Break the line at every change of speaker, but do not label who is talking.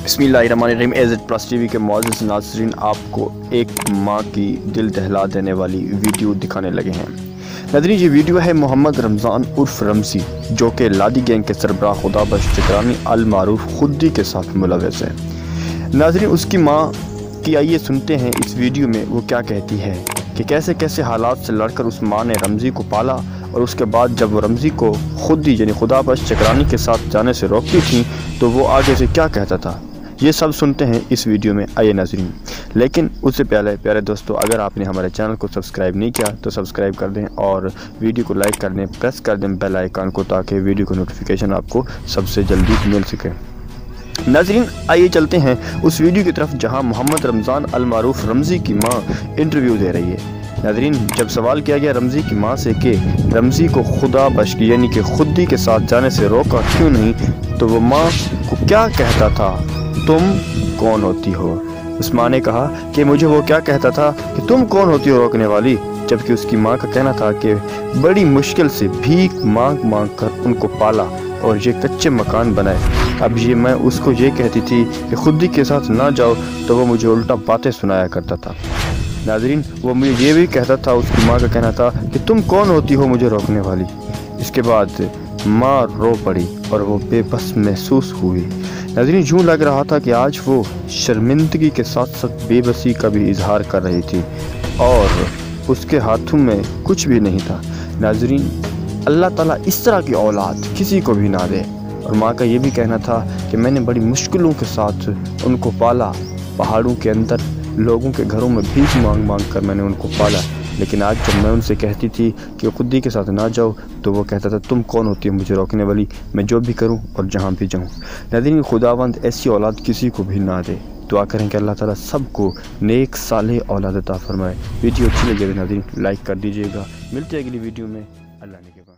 बिस्मिल्लाहिर्रहमानिर्रहीम। AZ plus TV के मुअज़्ज़िज़ नाज़रीन, आपको एक माँ की दिल दहला देने वाली वीडियो दिखाने लगे हैं। नाज़रीन, ये वीडियो है मोहम्मद रमज़ान उर्फ रमज़ी, जो कि लादी गैंग के सरबराह खुदाबख्श चकरानी अल मारूफ खुदी के साथ मुलव्वस है। नाज़रीन, उसकी माँ की आइए सुनते हैं इस वीडियो में वो क्या कहती है कि कैसे कैसे हालात से लड़कर उस माँ ने रमज़ी को पाला, और उसके बाद जब वो रमज़ी को खुदी यानी खुदाबख्श चकरानी के साथ जाने से रोकती थी तो वो आगे से क्या कहता था, ये सब सुनते हैं इस वीडियो में। आइए नाज़रीन, लेकिन उससे पहले प्यारे दोस्तों, अगर आपने हमारे चैनल को सब्सक्राइब नहीं किया तो सब्सक्राइब कर दें और वीडियो को लाइक कर दें, प्रेस कर दें बेल आइकन को, ताकि वीडियो को नोटिफिकेशन आपको सबसे जल्दी मिल सके। नाज़रीन, आइए चलते हैं उस वीडियो की तरफ जहां मोहम्मद रमज़ान अल मारूफ रमज़ी की मां इंटरव्यू दे रही है। नाज़रीन, जब सवाल किया गया रमज़ी की मां से कि रमज़ी को खुदाबख्श यानी कि खुदी के साथ जाने से रोका क्यों नहीं, तो वो मां को क्या कहता था, तुम कौन होती हो। उस मां ने कहा कि मुझे वो क्या कहता था कि तुम कौन होती हो रोकने वाली, जबकि उसकी मां का कहना था कि बड़ी मुश्किल से भीख मांग मांग कर उनको पाला और ये कच्चे मकान बनाए। अब ये मैं उसको ये कहती थी कि खुदी के साथ ना जाओ तो वो मुझे उल्टा बातें सुनाया करता था। नाज़रीन, वो मुझे ये भी कहता था, उसकी माँ का कहना था कि तुम कौन होती हो मुझे रोकने वाली। इसके बाद माँ रो पड़ी और वो बेबस महसूस हुई। नाज़रीन, यूँ लग रहा था कि आज वो शर्मिंदगी के साथ साथ बेबसी का भी इजहार कर रही थी और उसके हाथों में कुछ भी नहीं था। नाज़रीन, अल्लाह ताला इस तरह की औलाद किसी को भी ना दे। और माँ का ये भी कहना था कि मैंने बड़ी मुश्किलों के साथ उनको पाला, पहाड़ों के अंदर लोगों के घरों में भीख मांग मांग कर मैंने उनको पाला, लेकिन आज जब मैं उनसे कहती थी कि खुदी के साथ ना जाओ तो वो कहता था तुम कौन होती है मुझे रोकने वाली, मैं जो भी करूं और जहां भी जाऊं। नाज़रीन, खुदावंद ऐसी औलाद किसी को भी ना दे। दुआ करें कि अल्लाह ताला सबको नेक सालेह औलाद अता फरमाए। वीडियो अच्छी लगी नाज़रीन लाइक कर दीजिएगा। मिलते हैं अगली वीडियो में। अल्लाह ने के बाद।